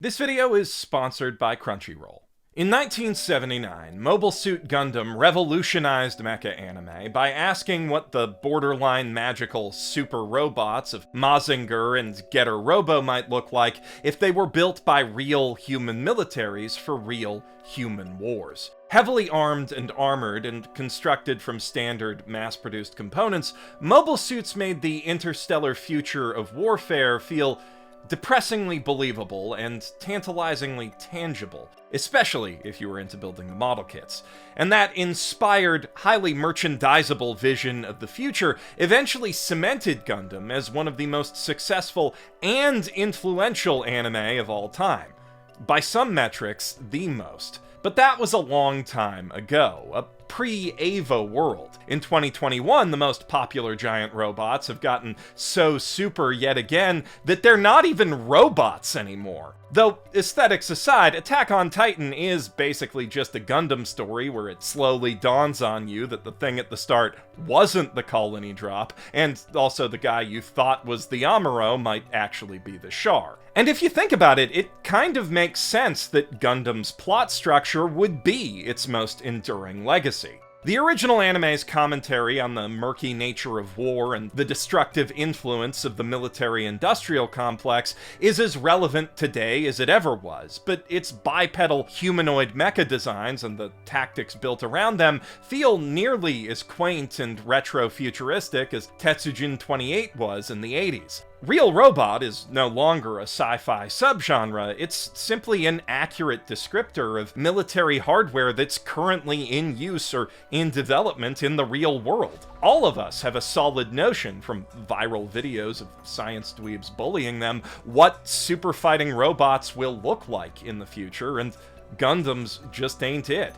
This video is sponsored by Crunchyroll. In 1979, Mobile Suit Gundam revolutionized mecha anime by asking what the borderline magical super robots of Mazinger and Getter Robo might look like if they were built by real human militaries for real human wars. Heavily armed and armored and constructed from standard mass-produced components, mobile suits made the interstellar future of warfare feel depressingly believable and tantalizingly tangible, especially if you were into building the model kits. And that inspired, highly merchandisable vision of the future eventually cemented Gundam as one of the most successful and influential anime of all time. By some metrics, the most. But that was a long time ago, a pre-EVA world. In 2021, the most popular giant robots have gotten so super yet again that they're not even robots anymore. Though, aesthetics aside, Attack on Titan is basically just a Gundam story where it slowly dawns on you that the thing at the start wasn't the colony drop, and also the guy you thought was the Amuro might actually be the Char. And if you think about it, it kind of makes sense that Gundam's plot structure would be its most enduring legacy. The original anime's commentary on the murky nature of war and the destructive influence of the military-industrial complex is as relevant today as it ever was, but its bipedal humanoid mecha designs and the tactics built around them feel nearly as quaint and retro-futuristic as Tetsujin 28 was in the 80s. Real Robot is no longer a sci-fi subgenre, it's simply an accurate descriptor of military hardware that's currently in use or in development in the real world. All of us have a solid notion, from viral videos of science dweebs bullying them, what super fighting robots will look like in the future, and Gundams just ain't it.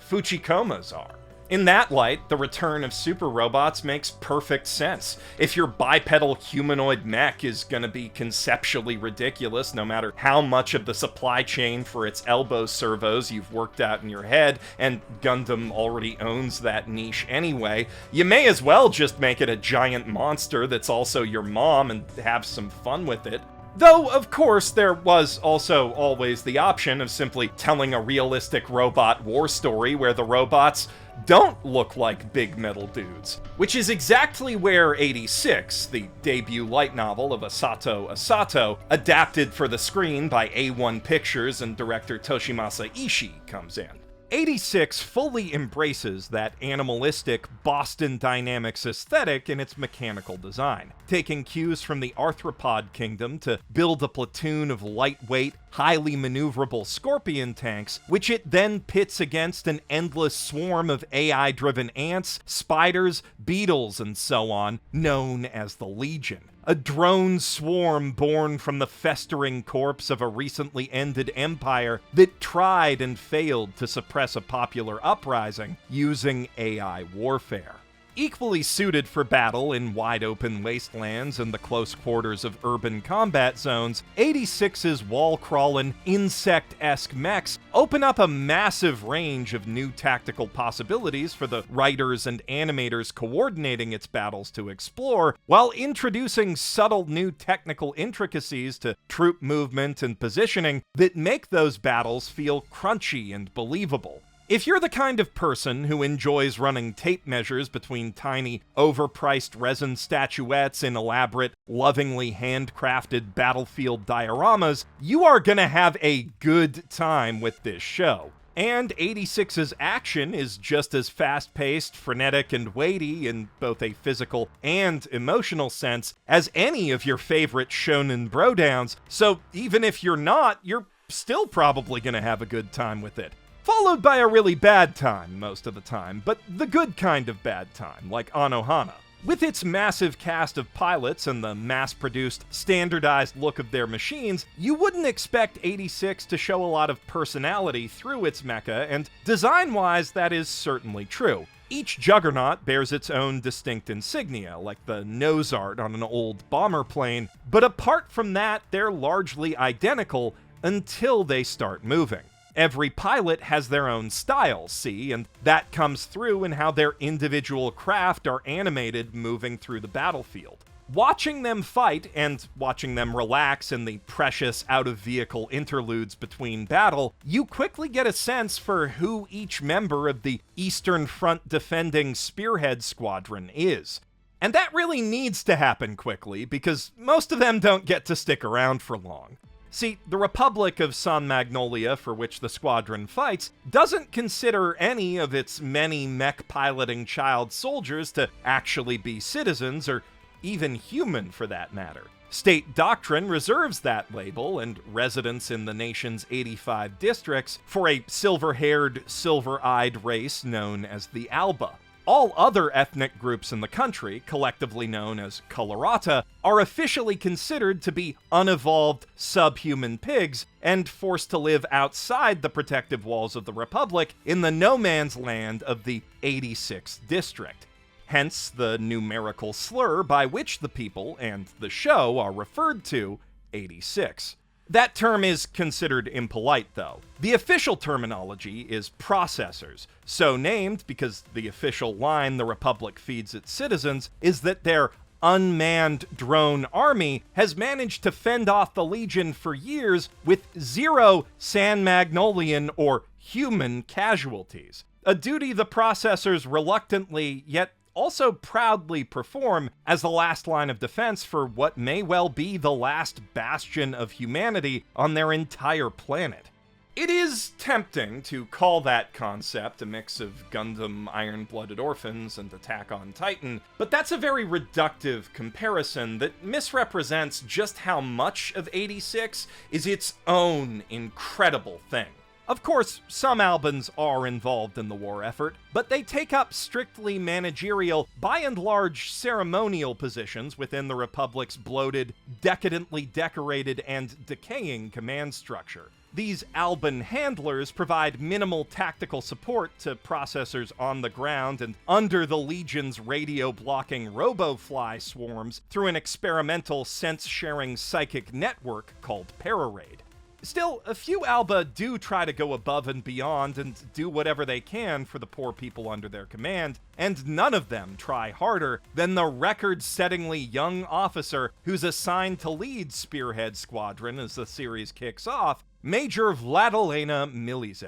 Fuchikomas are. In that light, the return of super robots makes perfect sense. If your bipedal humanoid mech is gonna be conceptually ridiculous no matter how much of the supply chain for its elbow servos you've worked out in your head, and Gundam already owns that niche anyway, you may as well just make it a giant monster that's also your mom and have some fun with it. Though, of course, there was also always the option of simply telling a realistic robot war story where the robots don't look like big metal dudes. Which is exactly where 86, the debut light novel of Asato, adapted for the screen by A1 Pictures and director Toshimasa Ishii, comes in. 86 fully embraces that animalistic Boston Dynamics aesthetic in its mechanical design, taking cues from the arthropod kingdom to build a platoon of lightweight, highly maneuverable scorpion tanks, which it then pits against an endless swarm of AI-driven ants, spiders, beetles, and so on, known as the Legion. A drone swarm born from the festering corpse of a recently ended empire that tried and failed to suppress a popular uprising using AI warfare. Equally suited for battle in wide-open wastelands and the close quarters of urban combat zones, 86's wall-crawling, insect-esque mechs open up a massive range of new tactical possibilities for the writers and animators coordinating its battles to explore, while introducing subtle new technical intricacies to troop movement and positioning that make those battles feel crunchy and believable. If you're the kind of person who enjoys running tape measures between tiny, overpriced resin statuettes in elaborate, lovingly handcrafted battlefield dioramas, you are gonna have a good time with this show. And 86's action is just as fast-paced, frenetic, and weighty in both a physical and emotional sense as any of your favorite shonen brodowns, so even if you're not, you're still probably gonna have a good time with it. Followed by a really bad time most of the time, but the good kind of bad time, like Anohana. With its massive cast of pilots and the mass-produced, standardized look of their machines, you wouldn't expect 86 to show a lot of personality through its mecha, and design-wise, that is certainly true. Each juggernaut bears its own distinct insignia, like the nose art on an old bomber plane, but apart from that, they're largely identical until they start moving. Every pilot has their own style, see, and that comes through in how their individual craft are animated moving through the battlefield. Watching them fight and watching them relax in the precious out-of-vehicle interludes between battle, you quickly get a sense for who each member of the Eastern Front defending Spearhead Squadron is. And that really needs to happen quickly, because most of them don't get to stick around for long. See, the Republic of San Magnolia, for which the squadron fights, doesn't consider any of its many mech-piloting child soldiers to actually be citizens, or even human for that matter. State doctrine reserves that label and residence in the nation's 85 districts for a silver-haired, silver-eyed race known as the Alba. All other ethnic groups in the country, collectively known as Colorata, are officially considered to be unevolved, subhuman pigs and forced to live outside the protective walls of the Republic in the no-man's land of the 86th District. Hence the numerical slur by which the people and the show are referred to, 86. That term is considered impolite, though. The official terminology is processors, so named because the official line the Republic feeds its citizens is that their unmanned drone army has managed to fend off the Legion for years with 0 San Magnolian or human casualties. A duty the processors reluctantly, yet also proudly perform as the last line of defense for what may well be the last bastion of humanity on their entire planet. It is tempting to call that concept a mix of Gundam Iron-Blooded Orphans and Attack on Titan, but that's a very reductive comparison that misrepresents just how much of 86 is its own incredible thing. Of course, some Albans are involved in the war effort, but they take up strictly managerial, by and large ceremonial positions within the Republic's bloated, decadently decorated, and decaying command structure. These Alban handlers provide minimal tactical support to processors on the ground and under the Legion's radio-blocking RoboFly swarms through an experimental sense-sharing psychic network called Pararaid. Still, a few Alba do try to go above and beyond and do whatever they can for the poor people under their command, and none of them try harder than the record-settingly young officer who's assigned to lead Spearhead Squadron as the series kicks off, Major Vladilena Milize.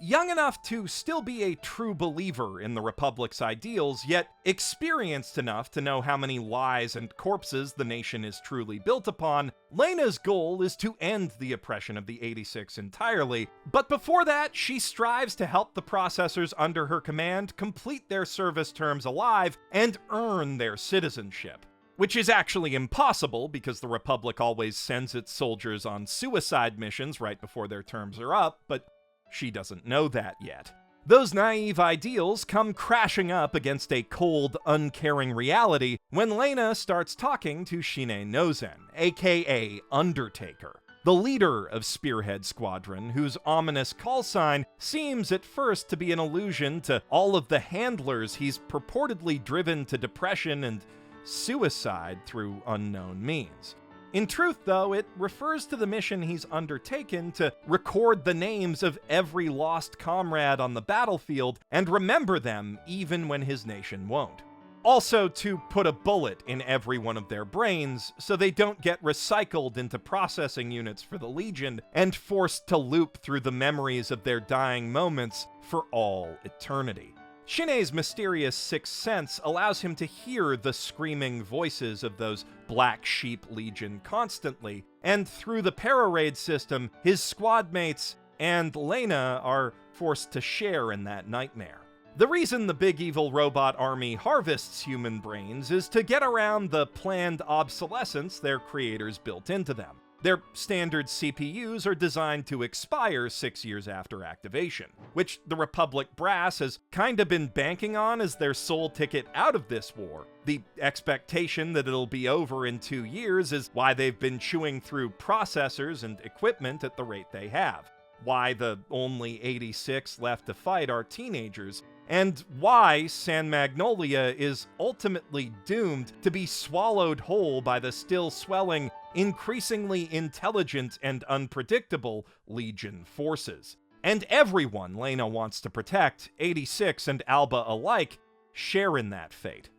Young enough to still be a true believer in the Republic's ideals, yet experienced enough to know how many lies and corpses the nation is truly built upon, Lena's goal is to end the oppression of the 86 entirely, but before that, she strives to help the processors under her command complete their service terms alive and earn their citizenship. Which is actually impossible because the Republic always sends its soldiers on suicide missions right before their terms are up, but she doesn't know that yet. Those naive ideals come crashing up against a cold, uncaring reality when Lena starts talking to Shine Nozen, aka Undertaker, the leader of Spearhead Squadron, whose ominous call sign seems at first to be an allusion to all of the handlers he's purportedly driven to depression and suicide through unknown means. In truth, though, it refers to the mission he's undertaken to record the names of every lost comrade on the battlefield and remember them even when his nation won't. Also to put a bullet in every one of their brains so they don't get recycled into processing units for the Legion and forced to loop through the memories of their dying moments for all eternity. Shine's mysterious sixth sense allows him to hear the screaming voices of those Black Sheep Legion constantly, and through the Pararaid system, his squad mates and Lena are forced to share in that nightmare. The reason the big evil robot army harvests human brains is to get around the planned obsolescence their creators built into them. Their standard CPUs are designed to expire 6 years after activation, which the Republic brass has kinda been banking on as their sole ticket out of this war. The expectation that it'll be over in 2 years is why they've been chewing through processors and equipment at the rate they have, why the only 86 left to fight are teenagers, and why San Magnolia is ultimately doomed to be swallowed whole by the still swelling, increasingly intelligent and unpredictable Legion forces. And everyone Lena wants to protect, 86 and Alba alike, share in that fate.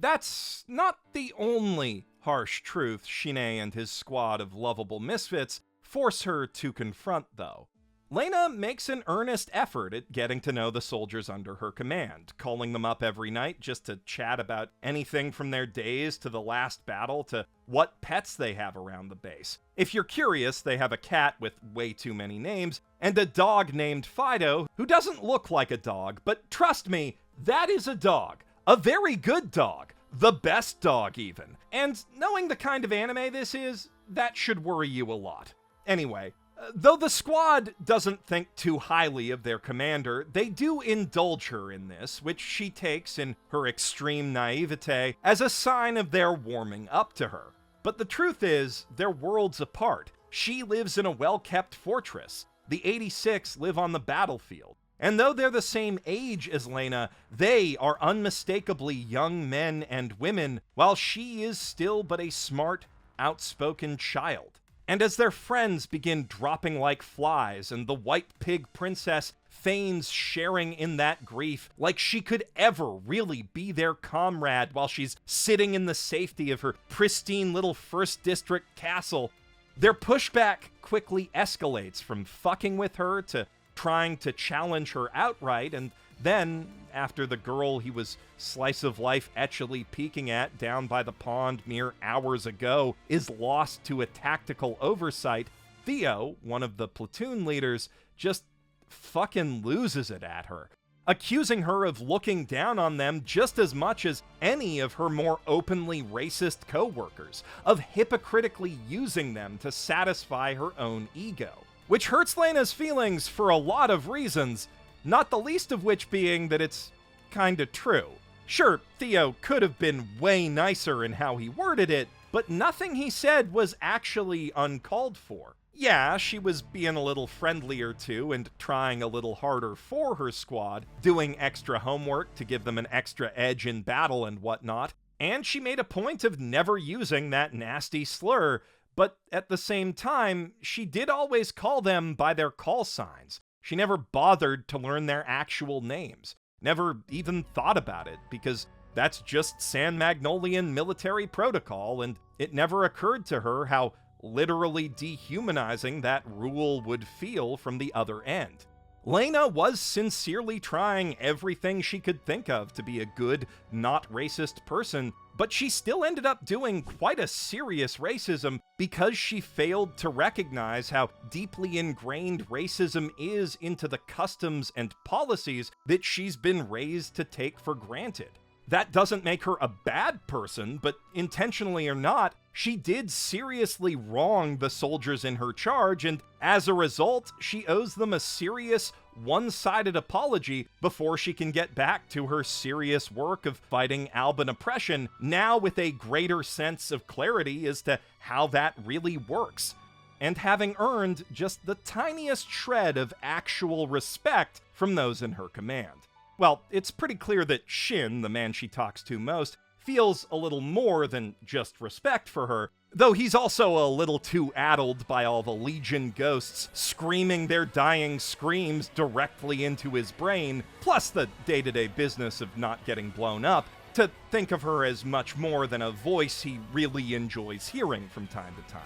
That's not the only harsh truth Shine and his squad of lovable misfits force her to confront, though. Lena makes an earnest effort at getting to know the soldiers under her command, calling them up every night just to chat about anything from their days to the last battle to what pets they have around the base. If you're curious, they have a cat with way too many names, and a dog named Fido, who doesn't look like a dog, but trust me, that is a dog. A very good dog. The best dog, even. And knowing the kind of anime this is, that should worry you a lot. Anyway, though the squad doesn't think too highly of their commander, they do indulge her in this, which she takes in her extreme naivete as a sign of their warming up to her. But the truth is, they're worlds apart. She lives in a well-kept fortress. The 86 live on the battlefield. And though they're the same age as Lena, they are unmistakably young men and women, while she is still but a smart, outspoken child. And as their friends begin dropping like flies and the white pig princess feigns sharing in that grief like she could ever really be their comrade while she's sitting in the safety of her pristine little first district castle, their pushback quickly escalates from fucking with her to trying to challenge her outright, and then, after the girl he was slice-of-life etchily peeking at down by the pond mere hours ago is lost to a tactical oversight, Theo, one of the platoon leaders, just fucking loses it at her, accusing her of looking down on them just as much as any of her more openly racist co-workers, of hypocritically using them to satisfy her own ego. Which hurts Lena's feelings for a lot of reasons, not the least of which being that it's kinda true. Sure, Theo could have been way nicer in how he worded it, but nothing he said was actually uncalled for. Yeah, she was being a little friendlier too and trying a little harder for her squad, doing extra homework to give them an extra edge in battle and whatnot, and she made a point of never using that nasty slur, but at the same time, she did always call them by their call signs. She never bothered to learn their actual names. Never even thought about it, because that's just San Magnolian military protocol, and it never occurred to her how literally dehumanizing that rule would feel from the other end. Lena was sincerely trying everything she could think of to be a good, not racist person, but she still ended up doing quite a serious racism because she failed to recognize how deeply ingrained racism is into the customs and policies that she's been raised to take for granted. That doesn't make her a bad person, but intentionally or not, she did seriously wrong the soldiers in her charge, and as a result, she owes them a serious, one-sided apology before she can get back to her serious work of fighting Alban oppression, now with a greater sense of clarity as to how that really works, and having earned just the tiniest shred of actual respect from those in her command. Well, it's pretty clear that Shin, the man she talks to most, feels a little more than just respect for her, though he's also a little too addled by all the Legion ghosts screaming their dying screams directly into his brain, plus the day-to-day business of not getting blown up, to think of her as much more than a voice he really enjoys hearing from time to time.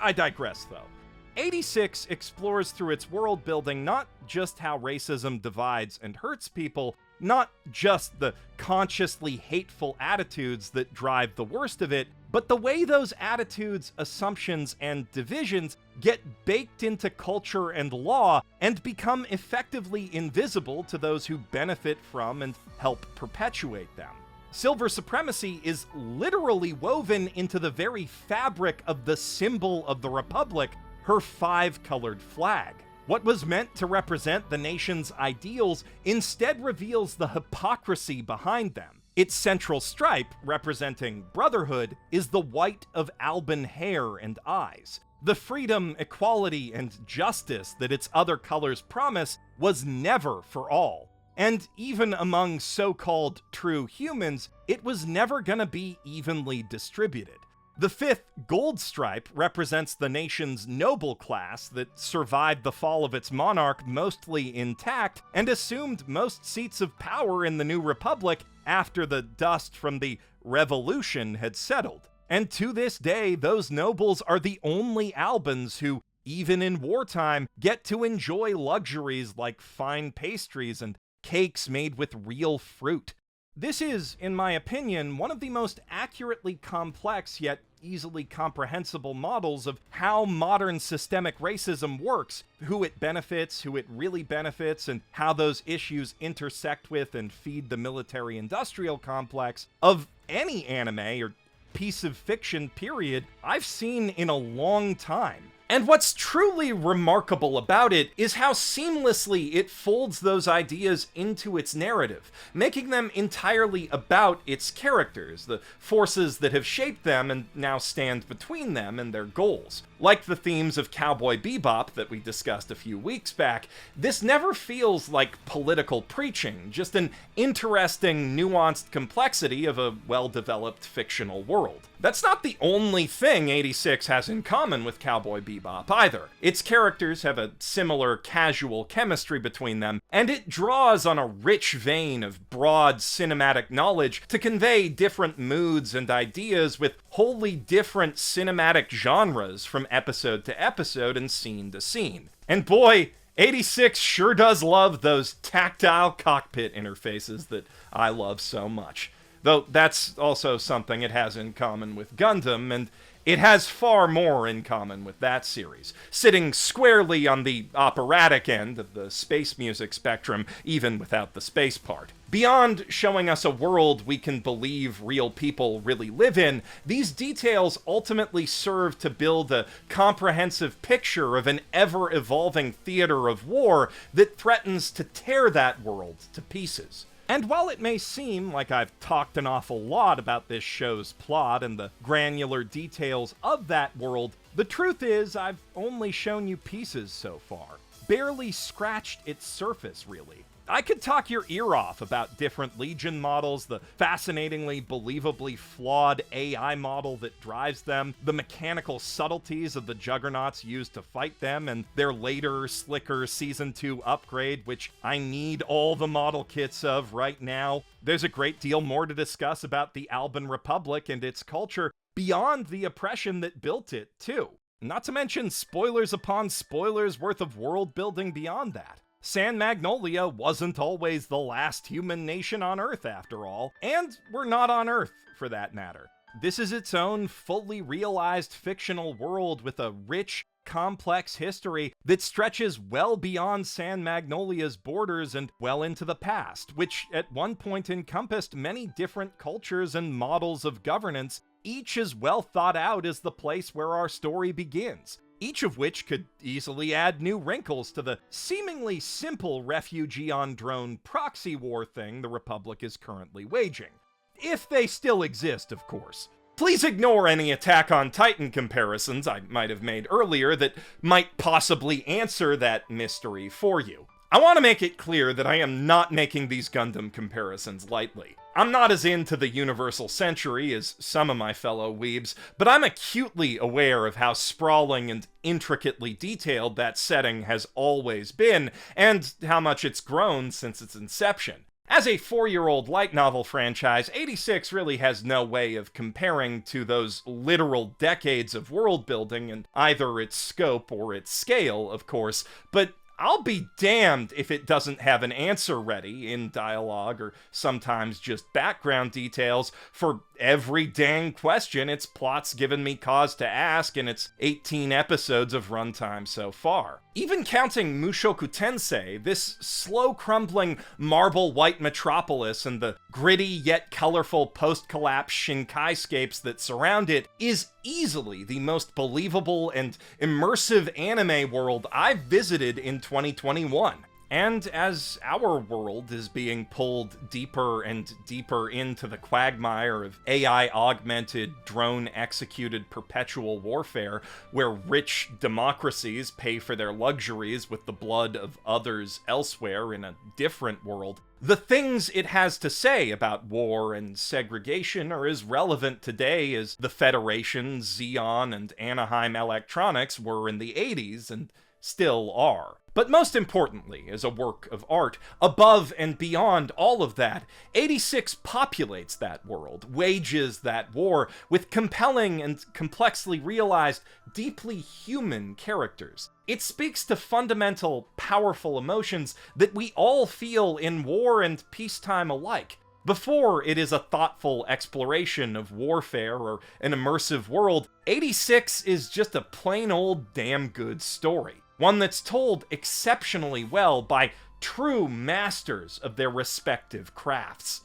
I digress, though. 86 explores through its world building not just how racism divides and hurts people, not just the consciously hateful attitudes that drive the worst of it, but the way those attitudes, assumptions, and divisions get baked into culture and law and become effectively invisible to those who benefit from and help perpetuate them. Silver supremacy is literally woven into the very fabric of the symbol of the Republic, her five-colored flag. What was meant to represent the nation's ideals instead reveals the hypocrisy behind them. Its central stripe, representing brotherhood, is the white of Alban hair and eyes. The freedom, equality, and justice that its other colors promise was never for all. And even among so-called true humans, it was never gonna be evenly distributed. The fifth gold stripe represents the nation's noble class that survived the fall of its monarch mostly intact and assumed most seats of power in the new republic after the dust from the revolution had settled. And to this day, those nobles are the only Albans who, even in wartime, get to enjoy luxuries like fine pastries and cakes made with real fruit. This is, in my opinion, one of the most accurately complex yet easily comprehensible models of how modern systemic racism works, who it benefits, who it really benefits, and how those issues intersect with and feed the military-industrial complex of any anime or piece of fiction, period, I've seen in a long time. And what's truly remarkable about it is how seamlessly it folds those ideas into its narrative, making them entirely about its characters, the forces that have shaped them and now stand between them and their goals. Like the themes of Cowboy Bebop that we discussed a few weeks back, this never feels like political preaching, just an interesting, nuanced complexity of a well-developed fictional world. That's not the only thing 86 has in common with Cowboy Bebop either. Its characters have a similar casual chemistry between them, and it draws on a rich vein of broad cinematic knowledge to convey different moods and ideas with wholly different cinematic genres from episode to episode and scene to scene. And boy, 86 sure does love those tactile cockpit interfaces that I love so much. Though that's also something it has in common with Gundam, and it has far more in common with that series, sitting squarely on the operatic end of the space music spectrum, even without the space part. Beyond showing us a world we can believe real people really live in, these details ultimately serve to build a comprehensive picture of an ever-evolving theater of war that threatens to tear that world to pieces. And while it may seem like I've talked an awful lot about this show's plot and the granular details of that world, the truth is I've only shown you pieces so far. Barely scratched its surface, really. I could talk your ear off about different Legion models, the fascinatingly, believably flawed AI model that drives them, the mechanical subtleties of the juggernauts used to fight them, and their later, slicker Season 2 upgrade, which I need all the model kits of right now. There's a great deal more to discuss about the Alban Republic and its culture, beyond the oppression that built it, too. Not to mention spoilers upon spoilers worth of world building beyond that. San Magnolia wasn't always the last human nation on Earth, after all, and we're not on Earth, for that matter. This is its own fully realized fictional world with a rich, complex history that stretches well beyond San Magnolia's borders and well into the past, which at one point encompassed many different cultures and models of governance, each as well thought out as the place where our story begins. Each of which could easily add new wrinkles to the seemingly simple refugee-on-drone proxy war thing the Republic is currently waging. If they still exist, of course. Please ignore any Attack on Titan comparisons I might have made earlier that might possibly answer that mystery for you. I want to make it clear that I am not making these Gundam comparisons lightly. I'm not as into the Universal Century as some of my fellow weebs, but I'm acutely aware of how sprawling and intricately detailed that setting has always been, and how much it's grown since its inception. As a 4-year-old light novel franchise, 86 really has no way of comparing to those literal decades of world building in either its scope or its scale, of course, but I'll be damned if it doesn't have an answer ready in dialogue or sometimes just background details for every dang question its plot's given me cause to ask in its 18 episodes of runtime so far. Even counting Mushoku Tensei, this slow-crumbling marble-white metropolis and the gritty yet colorful post-collapse Shinkaiscapes that surround it is easily the most believable and immersive anime world I've visited in 2021. And as our world is being pulled deeper and deeper into the quagmire of AI-augmented, drone-executed perpetual warfare, where rich democracies pay for their luxuries with the blood of others elsewhere in a different world, the things it has to say about war and segregation are as relevant today as the Federation, Xeon, and Anaheim Electronics were in the 80s, and still are. But most importantly, as a work of art, above and beyond all of that, 86 populates that world, wages that war, with compelling and complexly realized, deeply human characters. It speaks to fundamental, powerful emotions that we all feel in war and peacetime alike. Before it is a thoughtful exploration of warfare or an immersive world, 86 is just a plain old damn good story. One that's told exceptionally well by true masters of their respective crafts.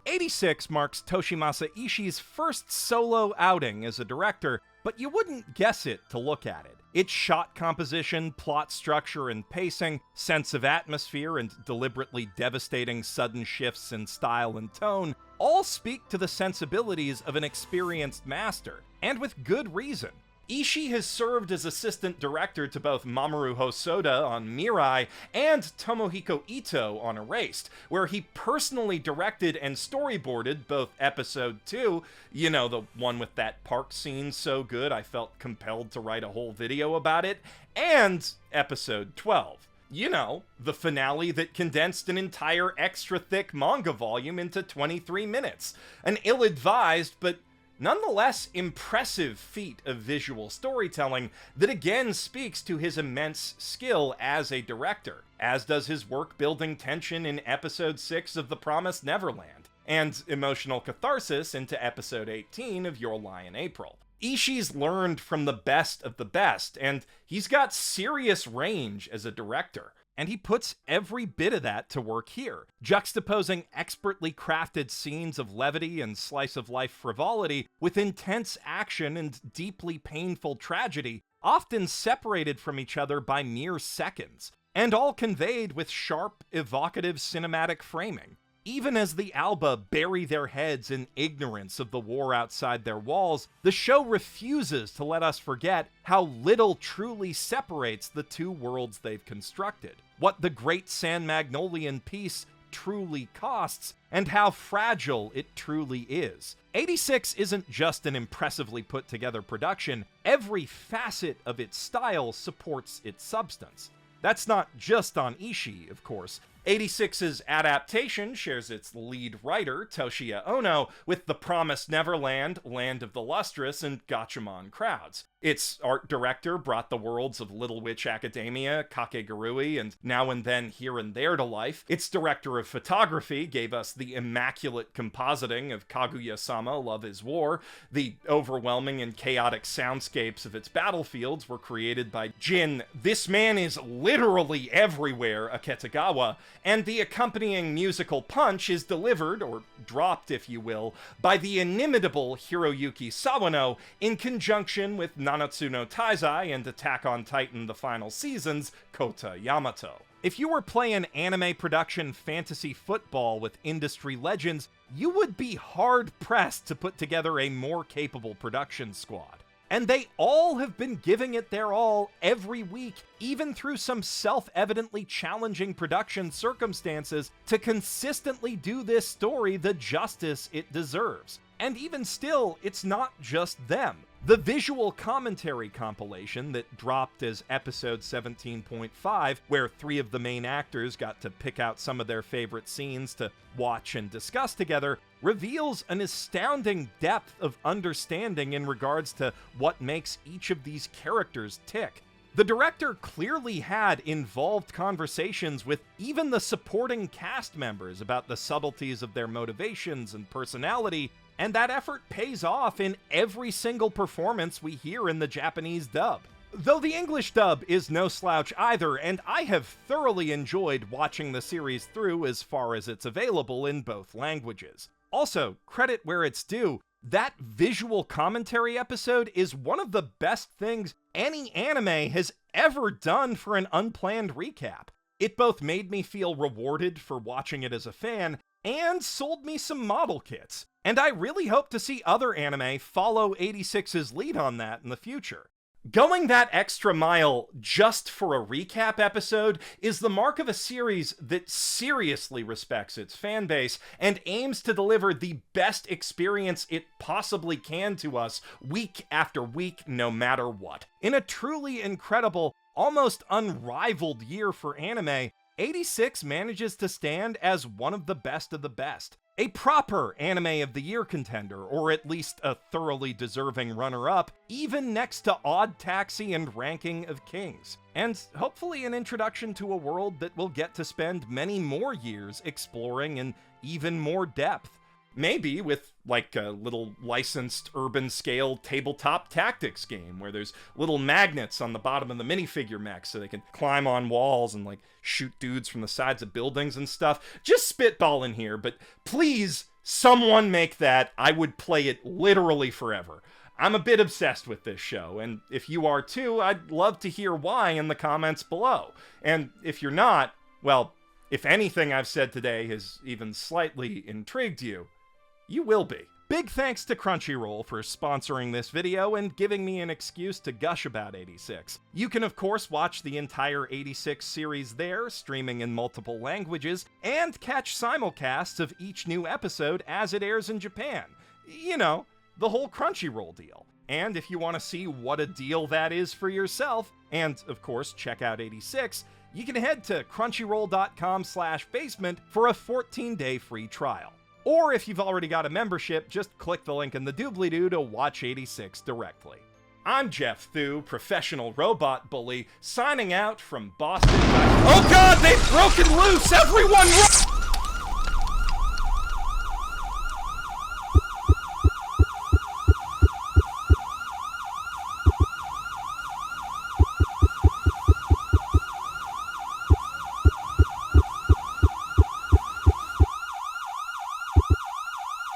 86 marks Toshimasa Ishii's first solo outing as a director, but you wouldn't guess it to look at it. Its shot composition, plot structure and pacing, sense of atmosphere, and deliberately devastating sudden shifts in style and tone all speak to the sensibilities of an experienced master, and with good reason. Ishii has served as assistant director to both Mamoru Hosoda on Mirai and Tomohiko Ito on Erased, where he personally directed and storyboarded both Episode 2, you know, the one with that park scene so good I felt compelled to write a whole video about it, and Episode 12. You know, the finale that condensed an entire extra-thick manga volume into 23 minutes. An ill-advised, but nonetheless impressive feat of visual storytelling that again speaks to his immense skill as a director, as does his work building tension in Episode 6 of The Promised Neverland, and emotional catharsis into Episode 18 of Your Lie in April. Ishii's learned from the best of the best, and he's got serious range as a director. And he puts every bit of that to work here, juxtaposing expertly crafted scenes of levity and slice-of-life frivolity with intense action and deeply painful tragedy, often separated from each other by mere seconds, and all conveyed with sharp, evocative cinematic framing. Even as the Alba bury their heads in ignorance of the war outside their walls, the show refuses to let us forget how little truly separates the two worlds they've constructed, what the Great San Magnolian Peace truly costs, and how fragile it truly is. 86 isn't just an impressively put together production, every facet of its style supports its substance. That's not just on Ishii, of course. 86's adaptation shares its lead writer, Toshiya Ono, with The Promised Neverland, Land of the Lustrous, and Gatchaman Crowds. Its art director brought the worlds of Little Witch Academia, Kakegurui, and Now and Then Here and There to life. Its director of photography gave us the immaculate compositing of Kaguya-sama Love is War. The overwhelming and chaotic soundscapes of its battlefields were created by Jin, "This man is literally everywhere," Aketagawa, and the accompanying musical punch is delivered, or dropped if you will, by the inimitable Hiroyuki Sawano in conjunction with Nanatsu no Taizai and Attack on Titan The Final Season's Kota Yamato. If you were playing anime production fantasy football with industry legends, you would be hard-pressed to put together a more capable production squad. And they all have been giving it their all every week, even through some self-evidently challenging production circumstances, to consistently do this story the justice it deserves. And even still, it's not just them. The visual commentary compilation that dropped as episode 17.5, where 3 of the main actors got to pick out some of their favorite scenes to watch and discuss together, reveals an astounding depth of understanding in regards to what makes each of these characters tick. The director clearly had involved conversations with even the supporting cast members about the subtleties of their motivations and personality, and that effort pays off in every single performance we hear in the Japanese dub. Though the English dub is no slouch either, and I have thoroughly enjoyed watching the series through as far as it's available in both languages. Also, credit where it's due, that visual commentary episode is one of the best things any anime has ever done for an unplanned recap. It both made me feel rewarded for watching it as a fan, and sold me some model kits. And I really hope to see other anime follow 86's lead on that in the future. Going that extra mile just for a recap episode is the mark of a series that seriously respects its fanbase and aims to deliver the best experience it possibly can to us week after week, no matter what. In a truly incredible, almost unrivaled year for anime, 86 manages to stand as one of the best of the best. A proper Anime of the Year contender, or at least a thoroughly deserving runner-up, even next to Odd Taxi and Ranking of Kings. And hopefully an introduction to a world that we'll get to spend many more years exploring in even more depth. Maybe with, like, a little licensed urban-scale tabletop tactics game where there's little magnets on the bottom of the minifigure mech so they can climb on walls and, like, shoot dudes from the sides of buildings and stuff. Just spitballing here, but please, someone make that. I would play it literally forever. I'm a bit obsessed with this show, and if you are too, I'd love to hear why in the comments below. And if you're not, well, if anything I've said today has even slightly intrigued you, you will be. Big thanks to Crunchyroll for sponsoring this video and giving me an excuse to gush about 86. You can of course watch the entire 86 series there, streaming in multiple languages, and catch simulcasts of each new episode as it airs in Japan. You know, the whole Crunchyroll deal. And if you want to see what a deal that is for yourself, and of course check out 86, you can head to crunchyroll.com/basement for a 14-day free trial. Or if you've already got a membership, just click the link in the doobly-doo to watch 86 directly. I'm Geoff Thew, professional robot bully, signing out from Boston. Oh god, they've broken loose! Everyone run!